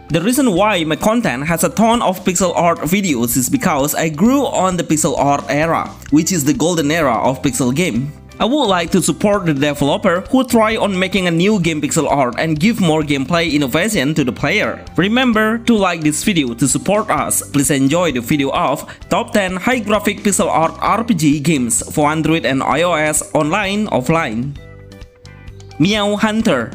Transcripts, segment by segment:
The reason why my content has a ton of pixel art videos is because I grew on the pixel art era, which is the golden era of pixel game. I would like to support the developer who try on making a new game pixel art and give more gameplay innovation to the player. Remember to like this video to support us. Please enjoy the video of Top 10 High Graphic Pixel Art RPG Games for Android and iOS online, offline. Meow Hunter.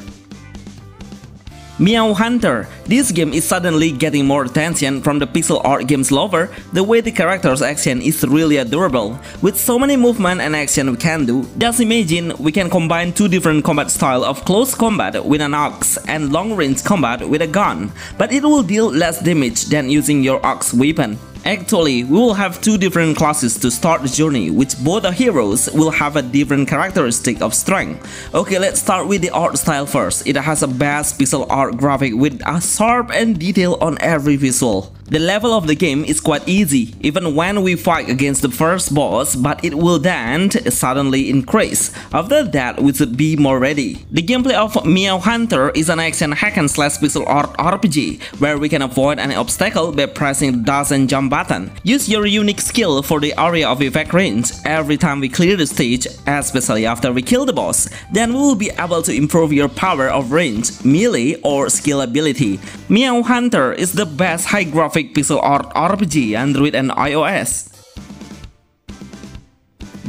Meow Hunter. This game is suddenly getting more attention from the pixel art games lover. The way the character's action is really adorable. With so many movement and action we can do, just imagine we can combine two different combat styles of close combat with an axe and long range combat with a gun, but it will deal less damage than using your axe weapon. Actually, we will have two different classes to start the journey, which both the heroes will have a different characteristic of strength. Okay, let's start with the art style first. It has a best pixel art graphic with a sharp and detail on every visual. The level of the game is quite easy, even when we fight against the first boss, but it will then suddenly increase. After that, we should be more ready. The gameplay of Meow Hunter is an action hack and slash pixel art RPG, where we can avoid any obstacle by pressing the dash and jump button. Use your unique skill for the area of effect range every time we clear the stage, especially after we kill the boss. Then we will be able to improve your power of range, melee, or skill ability. Meow Hunter is the best high graphic pixel art RPG Android and iOS.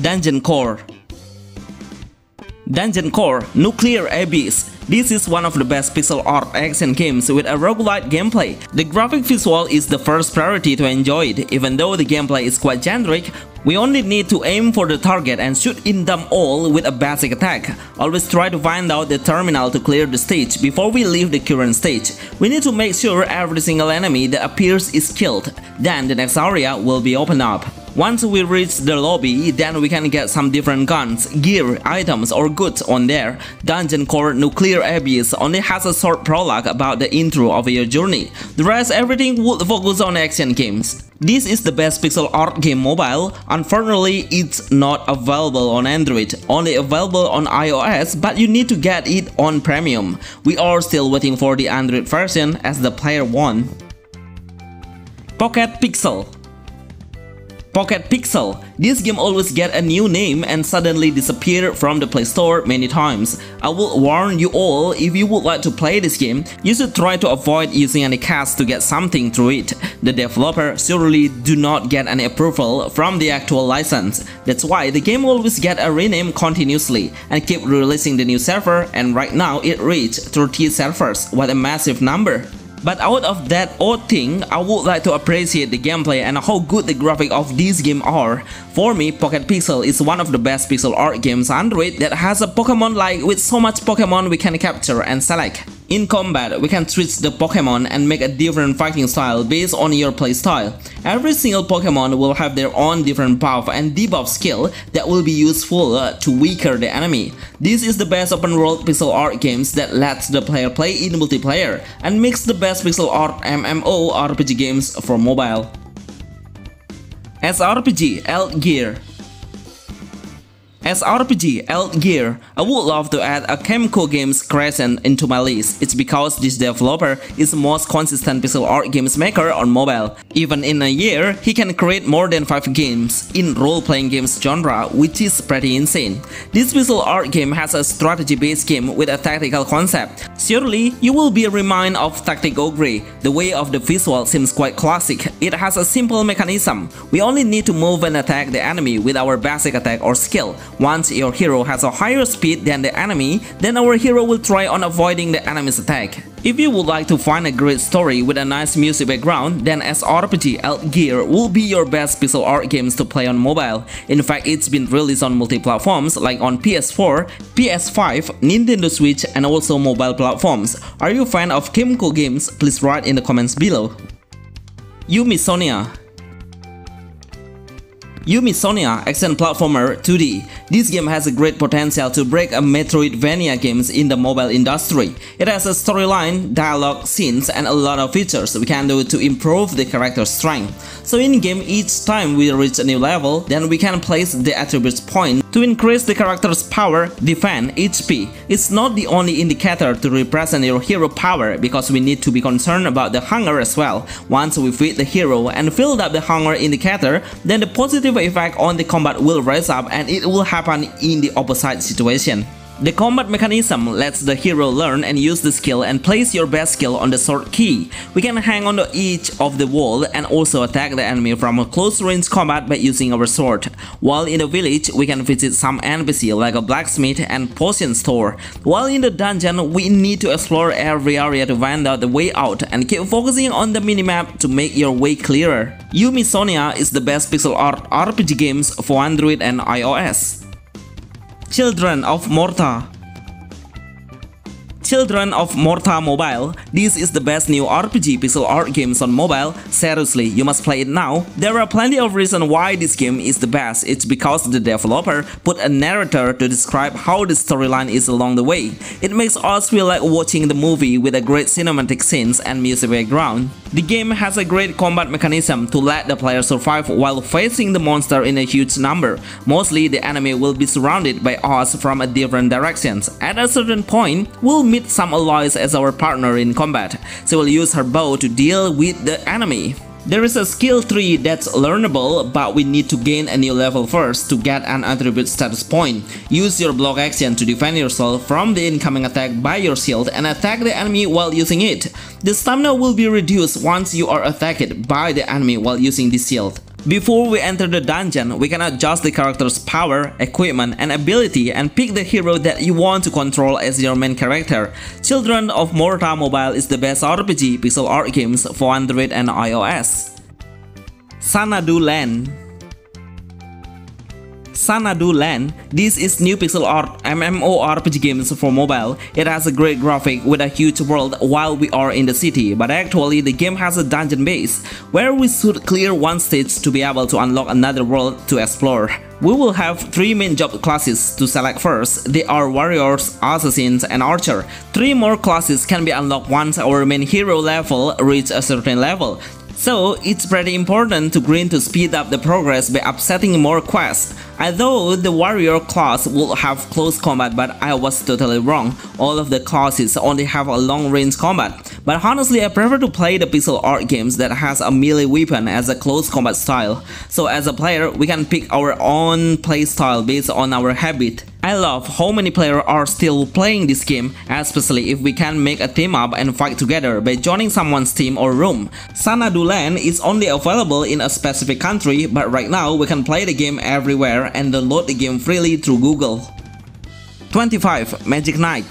Dungeon Core. Dungeon Core Nuclear Abyss. This is one of the best pixel art action games with a roguelite gameplay. The graphic visual is the first priority to enjoy it. Even though the gameplay is quite generic, we only need to aim for the target and shoot in them all with a basic attack. Always try to find out the terminal to clear the stage before we leave the current stage. We need to make sure every single enemy that appears is killed. Then the next area will be opened up. Once we reach the lobby, then we can get some different guns, gear, items or goods on there. Dungeon Core Nuclear Abyss only has a short prologue about the intro of your journey. The rest everything would focus on action games. This is the best pixel art game mobile. Unfortunately, it's not available on Android, only available on iOS, but you need to get it on premium. We are still waiting for the Android version as the player won. Pocket Pixel. Pocket Pixel. This game always get a new name and suddenly disappear from the Play Store many times. I will warn you all, if you would like to play this game, you should try to avoid using any cash to get something through it. The developer surely do not get any approval from the actual license. That's why the game always get a rename continuously and keep releasing the new server, and right now it reached 30 servers. What a massive number. But out of that odd thing, I would like to appreciate the gameplay and how good the graphics of this game are. For me, Pocket Pixel is one of the best pixel art games Android that has a Pokemon like with so much Pokemon we can capture and select. In combat, we can switch the Pokemon and make a different fighting style based on your playstyle. Every single Pokemon will have their own different buff and debuff skill that will be useful to weaker the enemy. This is the best open world pixel art games that lets the player play in multiplayer and makes the best pixel art MMORPG games for mobile. SRPG Eldren. SRPG Eldren. I would love to add a Chemical Games Crescent into my list. It's because this developer is the most consistent pixel art games maker on mobile. Even in a year, he can create more than 5 games in role-playing games genre, which is pretty insane. This pixel art game has a strategy-based game with a tactical concept. Surely, you will be reminded of Tactic Ogre. The way of the visual seems quite classic. It has a simple mechanism. We only need to move and attack the enemy with our basic attack or skill. Once your hero has a higher speed than the enemy, then our hero will try on avoiding the enemy's attack. If you would like to find a great story with a nice music background, then SRPG Eldren will be your best pixel art games to play on mobile. In fact, it's been released on multi-platforms like on PS4, PS5, Nintendo Switch, and also mobile platforms. Are you a fan of Chemical Games? Please write in the comments below. YIS Sonia. YIS Sonia action platformer 2D. This game has a great potential to break a Metroidvania games in the mobile industry. It has a storyline, dialogue, scenes, and a lot of features we can do to improve the character's strength. So in game, each time we reach a new level, then we can place the attributes point to increase the character's power, defense, HP. It's not the only indicator to represent your hero power, because we need to be concerned about the hunger as well. Once we feed the hero and filled up the hunger indicator, then the positive effect on the combat will rise up, and it will happen in the opposite situation. The combat mechanism lets the hero learn and use the skill and place your best skill on the sword key. We can hang on the edge of the wall and also attack the enemy from a close range combat by using our sword. While in the village, we can visit some NPC like a blacksmith and potion store. While in the dungeon, we need to explore every area to find out the way out and keep focusing on the minimap to make your way clearer. YIS Sonia is the best pixel art RPG games for Android and iOS. Children of Morta. Children of Morta Mobile. This is the best new RPG pixel art games on mobile. Seriously, you must play it now. There are plenty of reasons why this game is the best. It's because the developer put a narrator to describe how the storyline is along the way. It makes us feel like watching the movie with a great cinematic scenes and music background. The game has a great combat mechanism to let the player survive while facing the monster in a huge number. Mostly the enemy will be surrounded by us from different directions. At a certain point, we'll meet some allies as our partner in combat. She will use her bow to deal with the enemy. There is a skill tree that's learnable, but we need to gain a new level first to get an attribute status point. Use your block action to defend yourself from the incoming attack by your shield and attack the enemy while using it. The stamina will be reduced once you are attacked by the enemy while using this shield. Before we enter the dungeon, we can adjust the character's power, equipment, and ability and pick the hero that you want to control as your main character. Children of Morta Mobile is the best RPG pixel art games for Android and iOS. Sadu L. Sadu L. This is new pixel art MMORPG games for mobile. It has a great graphic with a huge world while we are in the city, but actually the game has a dungeon base, where we should clear one stage to be able to unlock another world to explore. We will have 3 main job classes to select first. They are warriors, assassins, and archer. 3 more classes can be unlocked once our main hero level reach a certain level. So it's pretty important to grind to speed up the progress by upsetting more quests. Although the warrior class will have close combat, but I was totally wrong. All of the classes only have a long range combat. But honestly, I prefer to play the pixel art games that has a melee weapon as a close combat style. So as a player, we can pick our own playstyle based on our habit. I love how many players are still playing this game, especially if we can make a team up and fight together by joining someone's team or room. Sadu L is only available in a specific country, but right now we can play the game everywhere and download the game freely through Google. 25. Magic Knight.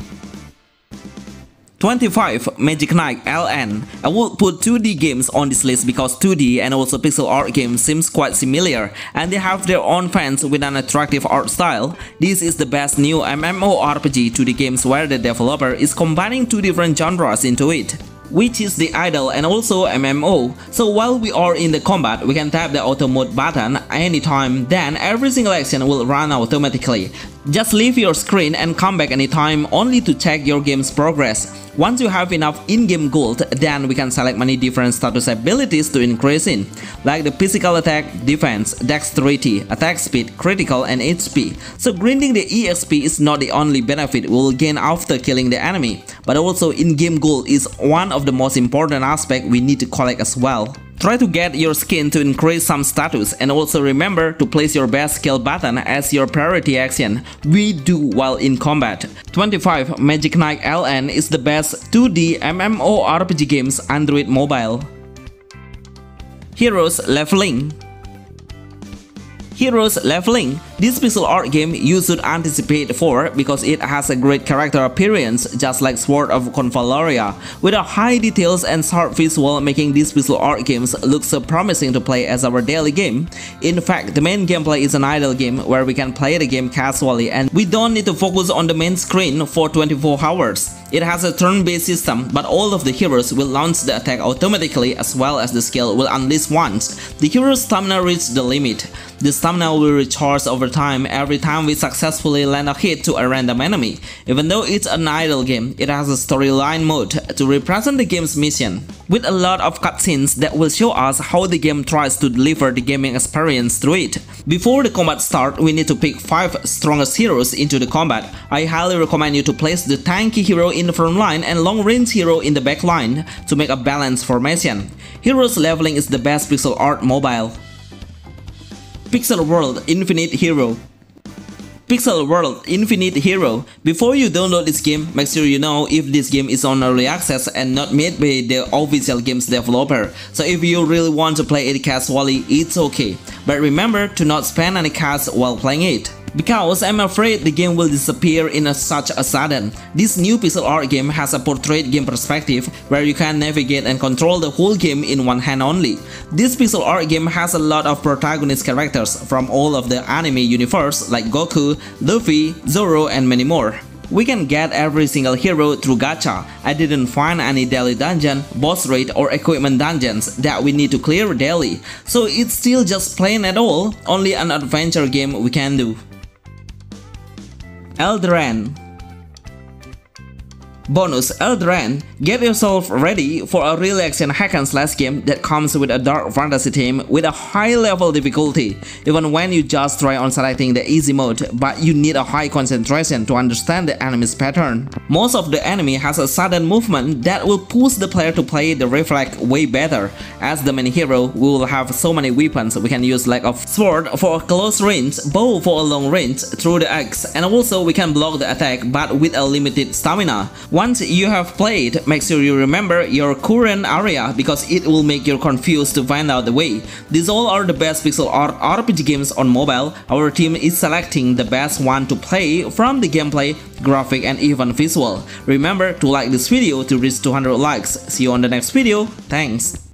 25. Magic Knight LN. I would put 2D games on this list because 2D and also pixel art games seems quite similar, and they have their own fans with an attractive art style. This is the best new MMORPG 2D games where the developer is combining 2 different genres into it, which is the idle and also MMO. So while we are in the combat, we can tap the auto mode button anytime, then every single action will run automatically. Just leave your screen and come back anytime only to check your game's progress. Once you have enough in-game gold, then we can select many different status abilities to increase in, like the physical attack, defense, dexterity, attack speed, critical, and HP. So grinding the EXP is not the only benefit we will gain after killing the enemy, but also in-game gold is one of the most important aspects we need to collect as well. Try to get your skin to increase some status, and also remember to place your best skill button as your priority action we do while in combat. 25. Magic Knight LN is the best 2D MMORPG games Android mobile. Heroes Leveling. Heroes Leveling. This pixel art game you should anticipate for because it has a great character appearance just like Sword of Convaloria, with a high details and sharp visual making these pixel art games look so promising to play as our daily game. In fact, the main gameplay is an idle game where we can play the game casually and we don't need to focus on the main screen for 24 hours. It has a turn-based system, but all of the heroes will launch the attack automatically as well as the skill will unleash once the hero's stamina reaches the limit. The stamina will recharge over time every time we successfully land a hit to a random enemy. Even though it's an idle game, it has a storyline mode to represent the game's mission, with a lot of cutscenes that will show us how the game tries to deliver the gaming experience through it. Before the combat starts, we need to pick 5 strongest heroes into the combat. I highly recommend you to place the tanky hero in the front line and long range hero in the back line to make a balanced formation. Heroes leveling is the best pixel art mobile. Pixel World Infinite Hero. Pixel World Infinite Hero. Before you download this game, make sure you know if this game is on early access and not made by the official games developer. So if you really want to play it casually, it's okay. But remember to not spend any cash while playing it, because I'm afraid the game will disappear in such a sudden. This new pixel art game has a portrait game perspective where you can navigate and control the whole game in one hand only. This pixel art game has a lot of protagonist characters from all of the anime universe like Goku, Luffy, Zoro, and many more. We can get every single hero through gacha. I didn't find any daily dungeon, boss raid, or equipment dungeons that we need to clear daily. So it's still just plain at all, only an adventure game we can do. Eldren. Bonus Eldren, get yourself ready for a real action hack and slash game that comes with a dark fantasy theme with a high level difficulty, even when you just try on selecting the easy mode, but you need a high concentration to understand the enemy's pattern. Most of the enemy has a sudden movement that will push the player to play the reflex way better. As the main hero, we will have so many weapons we can use, like a sword for a close range, bow for a long range, through the axe, and also we can block the attack but with a limited stamina. Once you have played, make sure you remember your current area because it will make you confused to find out the way. These all are the best pixel art RPG games on mobile. Our team is selecting the best one to play from the gameplay, graphic, and even visual. Remember to like this video to reach 200 likes. See you on the next video. Thanks.